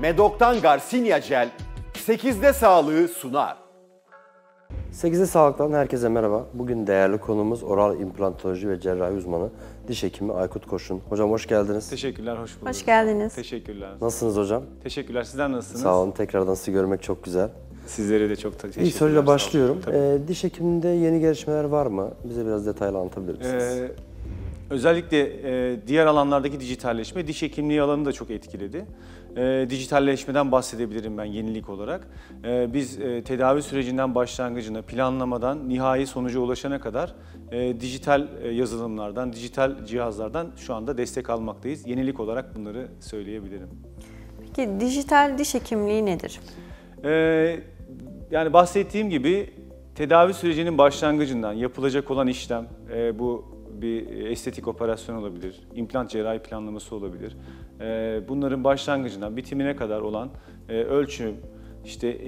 Medok'tan Garcinia Gel 8'de sağlığı sunar. 8'de Sağlık'tan herkese merhaba. Bugün değerli konuğumuz oral implantoloji ve cerrahi uzmanı diş hekimi Aykut Koçun. Hocam hoş geldiniz. Teşekkürler, hoş bulduk. Hoş geldiniz. Teşekkürler. Nasılsınız hocam? Teşekkürler, sizler nasılsınız? Sağ olun, tekrardan sizi görmek çok güzel. Sizlere de çok teşekkürler. İlk soruyla başlıyorum. Diş hekiminde yeni gelişmeler var mı? Bize biraz detaylı anlatabilir misiniz? Özellikle diğer alanlardaki dijitalleşme diş hekimliği alanını da çok etkiledi. Dijitalleşmeden bahsedebilirim ben yenilik olarak. Biz tedavi sürecinden başlangıcına, planlamadan nihai sonuca ulaşana kadar dijital yazılımlardan, dijital cihazlardan şu anda destek almaktayız. Yenilik olarak bunları söyleyebilirim. Peki dijital diş hekimliği nedir? Yani bahsettiğim gibi tedavi sürecinin başlangıcından yapılacak olan işlem, bu bir estetik operasyon olabilir, implant cerrahi planlaması olabilir. Bunların başlangıcından bitimine kadar olan ölçüm, işte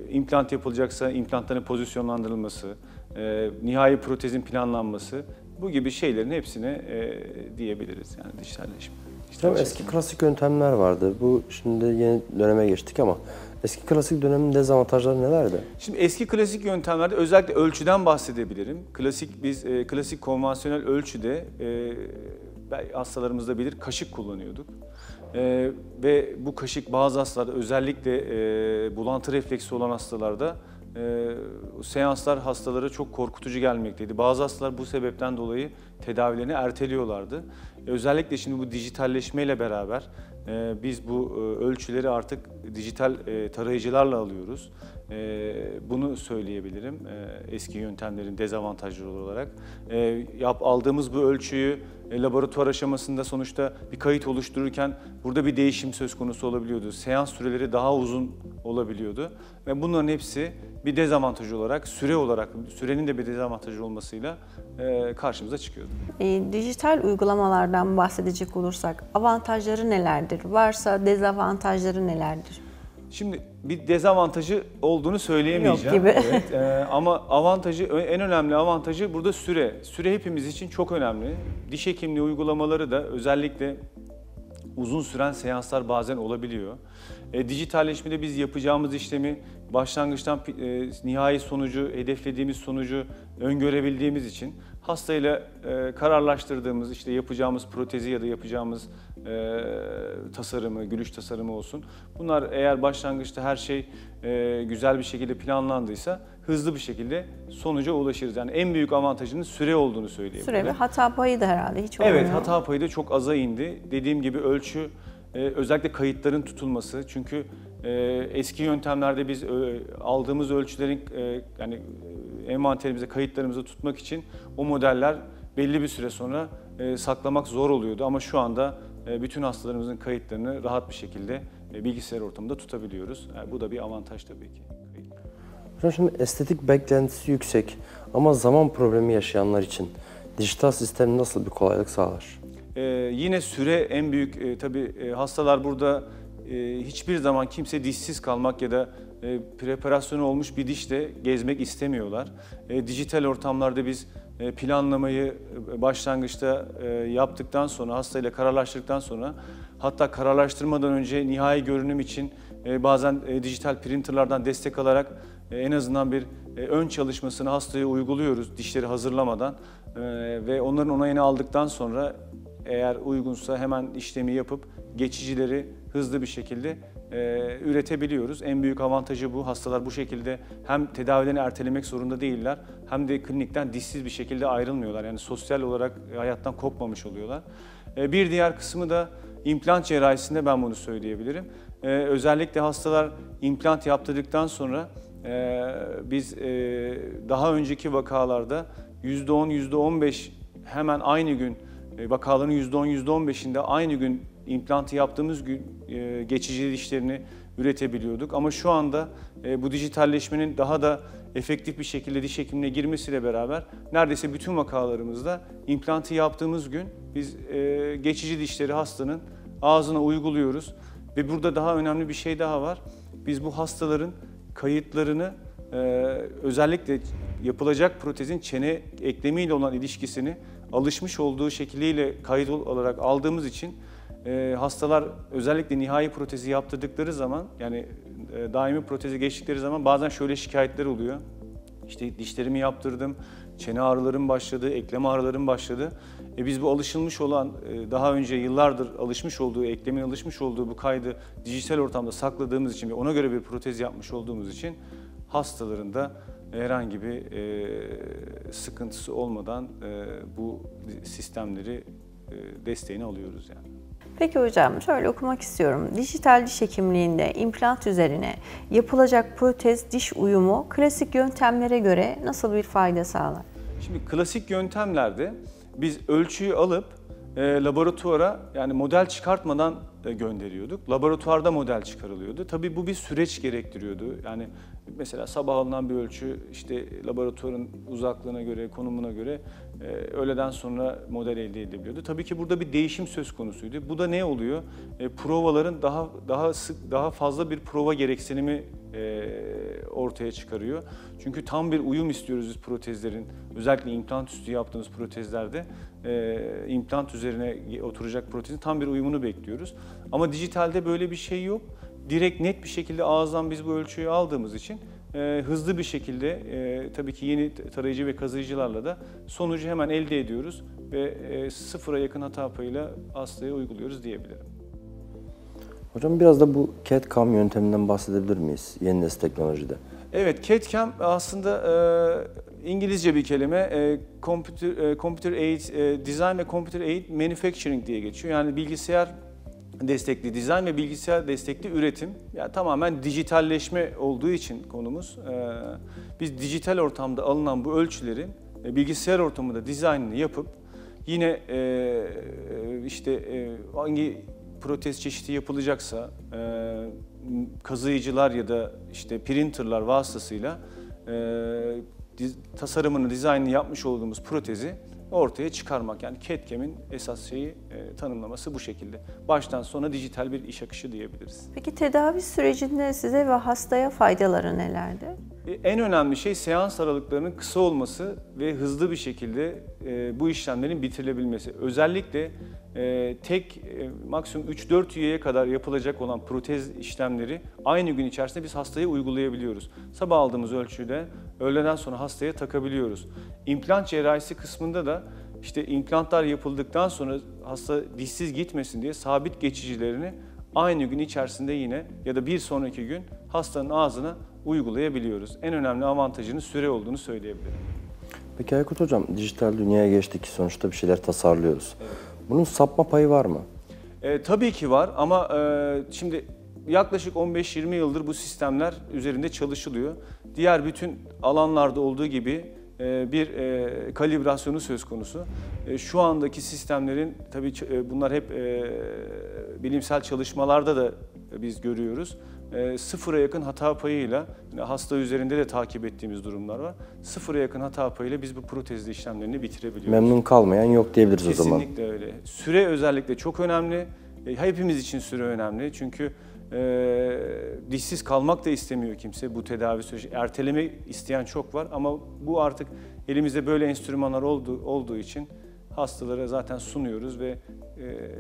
implant yapılacaksa implantların pozisyonlandırılması, nihai protezin planlanması, bu gibi şeylerin hepsine diyebiliriz yani dijitalleşme. Hocam eski klasik yöntemler vardı. Bu şimdi yeni döneme geçtik ama eski klasik dönemin dezavantajları nelerdi? Şimdi eski klasik yöntemlerde özellikle ölçüden bahsedebilirim. Klasik konvansiyonel ölçüde hastalarımız da bilir kaşık kullanıyorduk. Ve bu kaşık bazı hastalarda özellikle bulantı refleksi olan hastalarda seanslar hastalara çok korkutucu gelmekteydi. Bazı hastalar bu sebepten dolayı tedavilerini erteliyorlardı. Özellikle şimdi bu dijitalleşmeyle beraber biz bu ölçüleri artık dijital tarayıcılarla alıyoruz. Bunu söyleyebilirim eski yöntemlerin dezavantajları olarak. Aldığımız bu ölçüyü laboratuvar aşamasında sonuçta bir kayıt oluştururken burada bir değişim söz konusu olabiliyordu. Seans süreleri daha uzun olabiliyordu ve bunların hepsi bir dezavantaj olarak, sürenin de bir dezavantajı olmasıyla karşımıza çıkıyordu. Dijital uygulamalardan bahsedecek olursak avantajları nelerdir? Varsa dezavantajları nelerdir? Şimdi bir dezavantajı olduğunu söyleyemeyeceğim. Yok gibi. Evet, ama en önemli avantajı burada süre. Süre hepimiz için çok önemli. Diş hekimliği uygulamaları da özellikle uzun süren seanslar bazen olabiliyor. Dijitalleşmede biz yapacağımız işlemi başlangıçtan nihai sonucu, hedeflediğimiz sonucu öngörebildiğimiz için hastayla kararlaştırdığımız, işte yapacağımız protezi ya da yapacağımız tasarımı, gülüş tasarımı olsun. Bunlar eğer başlangıçta her şey güzel bir şekilde planlandıysa hızlı bir şekilde sonuca ulaşırız. Yani en büyük avantajının süre olduğunu söyleyebilirim. Süre ve hata payı da herhalde hiç olmuyor. Evet, hata payı da çok aza indi. Dediğim gibi ölçü, özellikle kayıtların tutulması. Çünkü eski yöntemlerde biz aldığımız ölçülerin yani envanterimize, kayıtlarımıza tutmak için o modeller belli bir süre sonra saklamak zor oluyordu. Ama şu anda bütün hastalarımızın kayıtlarını rahat bir şekilde bilgisayar ortamında tutabiliyoruz. Yani bu da bir avantaj tabii ki. Hocam şimdi estetik beklentisi yüksek ama zaman problemi yaşayanlar için dijital sistem nasıl bir kolaylık sağlar? Yine süre en büyük, tabii hastalar burada hiçbir zaman kimse dişsiz kalmak ya da preparasyonu olmuş bir dişle gezmek istemiyorlar. Dijital ortamlarda biz planlamayı başlangıçta yaptıktan sonra, hastayla kararlaştırdıktan sonra, hatta kararlaştırmadan önce nihai görünüm için bazen dijital printerlardan destek alarak en azından bir ön çalışmasını hastaya uyguluyoruz dişleri hazırlamadan ve onların onayını aldıktan sonra eğer uygunsa hemen işlemi yapıp geçicileri hızlı bir şekilde üretebiliyoruz. En büyük avantajı bu. Hastalar bu şekilde hem tedavilerini ertelemek zorunda değiller hem de klinikten dişsiz bir şekilde ayrılmıyorlar. Yani sosyal olarak hayattan kopmamış oluyorlar. Bir diğer kısmı da implant cerrahisinde ben bunu söyleyebilirim. Özellikle hastalar implant yaptırdıktan sonra biz daha önceki vakalarda %10, %15 hemen aynı gün vakaların %10, %15'inde aynı gün implantı yaptığımız gün geçici dişlerini üretebiliyorduk. Ama şu anda bu dijitalleşmenin daha da efektif bir şekilde diş hekimliğine girmesiyle beraber neredeyse bütün vakalarımızda implantı yaptığımız gün biz geçici dişleri hastanın ağzına uyguluyoruz. Ve burada daha önemli bir şey daha var. Biz bu hastaların kayıtlarını özellikle yapılacak protezin çene eklemiyle olan ilişkisini alışmış olduğu şekliyle kayıt olarak aldığımız için Hastalar özellikle nihai protezi yaptırdıkları zaman, yani daimi protezi geçtikleri zaman bazen şöyle şikayetler oluyor. İşte dişlerimi yaptırdım, çene ağrılarım başladı, eklem ağrılarım başladı. Biz bu alışılmış olan, daha önce yıllardır alışmış olduğu, eklemin alışmış olduğu bu kaydı dijital ortamda sakladığımız için ve ona göre bir protez yapmış olduğumuz için hastaların da herhangi bir sıkıntısı olmadan bu sistemleri desteğini alıyoruz yani. Peki hocam, şöyle okumak istiyorum. Dijital diş hekimliğinde implant üzerine yapılacak protez diş uyumu klasik yöntemlere göre nasıl bir fayda sağlar? Şimdi klasik yöntemlerde biz ölçüyü alıp laboratuvara, yani model çıkartmadan gönderiyorduk. Laboratuvarda model çıkarılıyordu. Tabii bu bir süreç gerektiriyordu. Yani mesela sabah alınan bir ölçü, işte laboratuvarın uzaklığına göre, konumuna göre öğleden sonra model elde edilebiliyordu. Tabii ki burada bir değişim söz konusuydu. Bu da ne oluyor? Provaların daha sık, daha fazla bir prova gereksinimi ortaya çıkarıyor. Çünkü tam bir uyum istiyoruz biz protezlerin. Özellikle implant üstü yaptığımız protezlerde implant üzerine oturacak protezin tam bir uyumunu bekliyoruz. Ama dijitalde böyle bir şey yok. Direkt net bir şekilde ağızdan biz bu ölçüyü aldığımız için hızlı bir şekilde tabii ki yeni tarayıcı ve kazıyıcılarla da sonucu hemen elde ediyoruz ve sıfıra yakın hata payıyla hastaya uyguluyoruz diyebilirim. Hocam biraz da bu CAD/CAM yönteminden bahsedebilir miyiz yeni nesil teknolojide? Evet, CAD/CAM aslında İngilizce bir kelime. Computer Aided Design ve Computer Aided Manufacturing diye geçiyor. Yani bilgisayar destekli dizayn ve bilgisayar destekli üretim. Yani tamamen dijitalleşme olduğu için konumuz. Biz dijital ortamda alınan bu ölçüleri bilgisayar ortamında dizaynını yapıp yine işte hangi protez çeşidi yapılacaksa kazıyıcılar ya da işte printerlar vasıtasıyla tasarımını, dizaynını yapmış olduğumuz protezi ortaya çıkarmak. Yani CAD/CAM'in esas tanımlaması bu şekilde. Baştan sona dijital bir iş akışı diyebiliriz. Peki tedavi sürecinde size ve hastaya faydaları nelerdir? En önemli şey seans aralıklarının kısa olması ve hızlı bir şekilde bu işlemlerin bitirilebilmesi. Özellikle maksimum 3-4 üyeye kadar yapılacak olan protez işlemleri aynı gün içerisinde biz hastaya uygulayabiliyoruz. Sabah aldığımız ölçüde öğleden sonra hastaya takabiliyoruz. İmplant cerrahisi kısmında da işte implantlar yapıldıktan sonra hasta dişsiz gitmesin diye sabit geçicilerini aynı gün içerisinde yine ya da bir sonraki gün hastanın ağzına uygulayabiliyoruz. En önemli avantajının süre olduğunu söyleyebilirim. Peki Aykut Hocam, dijital dünyaya geçtik. Sonuçta bir şeyler tasarlıyoruz. Evet. Bunun sapma payı var mı? Tabii ki var ama şimdi yaklaşık 15-20 yıldır bu sistemler üzerinde çalışılıyor. Diğer bütün alanlarda olduğu gibi bir kalibrasyonu söz konusu. Şu andaki sistemlerin tabii bunlar hep bilimsel çalışmalarda da biz görüyoruz. Sıfıra yakın hata payıyla, yani hasta üzerinde de takip ettiğimiz durumlar var. Sıfıra yakın hata payıyla biz bu protezli işlemlerini bitirebiliyoruz. Memnun kalmayan yok diyebiliriz o zaman. Kesinlikle öyle. Süre özellikle çok önemli. Hepimiz için süre önemli. Çünkü dişsiz kalmak da istemiyor kimse bu tedavi süreci. Erteleme isteyen çok var ama bu artık elimizde böyle enstrümanlar olduğu için hastalara zaten sunuyoruz ve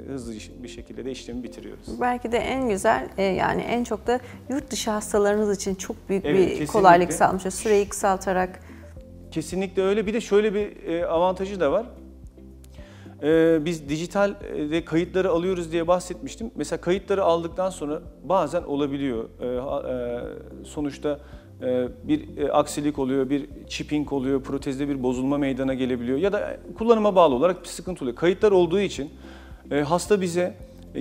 hızlı bir şekilde de işlemi bitiriyoruz. Belki de en güzel, yani en çok da yurt dışı hastalarınız için çok büyük Evet, bir kesinlikle. kolaylık sağlamış. Süreyi kısaltarak. Kesinlikle öyle. Bir de şöyle bir avantajı da var. Biz dijitalde kayıtları alıyoruz diye bahsetmiştim. Mesela kayıtları aldıktan sonra bazen olabiliyor. Sonuçta bir aksilik oluyor, bir chipping oluyor, protezde bir bozulma meydana gelebiliyor ya da kullanıma bağlı olarak bir sıkıntı oluyor. Kayıtlar olduğu için hasta bize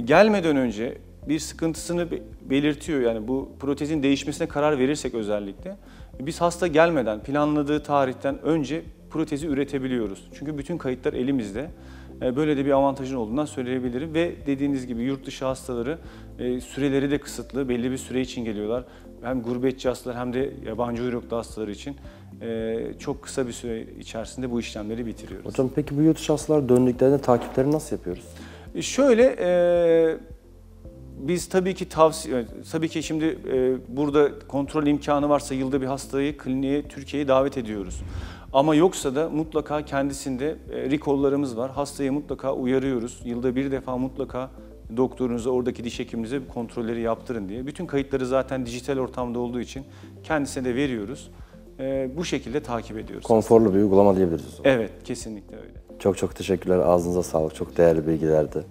gelmeden önce bir sıkıntısını belirtiyor. Yani bu protezin değişmesine karar verirsek özellikle biz hasta gelmeden planladığı tarihten önce protezi üretebiliyoruz. Çünkü bütün kayıtlar elimizde. Böyle de bir avantajın olduğundan söyleyebilirim ve dediğiniz gibi yurt dışı hastaları süreleri de kısıtlı, belli bir süre için geliyorlar. Hem gurbetçi hastalar hem de yabancı uyruklu hastalar için çok kısa bir süre içerisinde bu işlemleri bitiriyoruz. Hocam peki bu yurt dışı hastalar döndüklerinde takipleri nasıl yapıyoruz? Şöyle, biz tabii ki şimdi burada kontrol imkanı varsa yılda bir hastayı kliniğe, Türkiye'ye davet ediyoruz. Ama yoksa da mutlaka kendisinde recall'larımız var. Hastayı mutlaka uyarıyoruz. Yılda bir defa mutlaka doktorunuza, oradaki diş hekiminize bu kontrolleri yaptırın diye. Bütün kayıtları zaten dijital ortamda olduğu için kendisine de veriyoruz. Bu şekilde takip ediyoruz. Konforlu bir uygulama diyebiliriz o zaman. Evet, kesinlikle öyle. Çok çok teşekkürler. Ağzınıza sağlık. Çok değerli bilgilerdi.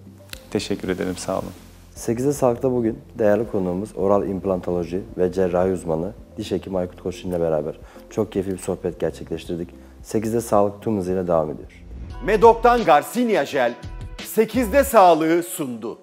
Teşekkür ederim, sağ olun. 8'de Sağlık'ta bugün değerli konuğumuz oral implantoloji ve cerrahi uzmanı diş hekimi Aykut Koçun ile beraber çok keyifli bir sohbet gerçekleştirdik. 8'de Sağlık tüm hızıyla devam ediyor. Medok'tan Garcinia Jel 8'de sağlığı sundu.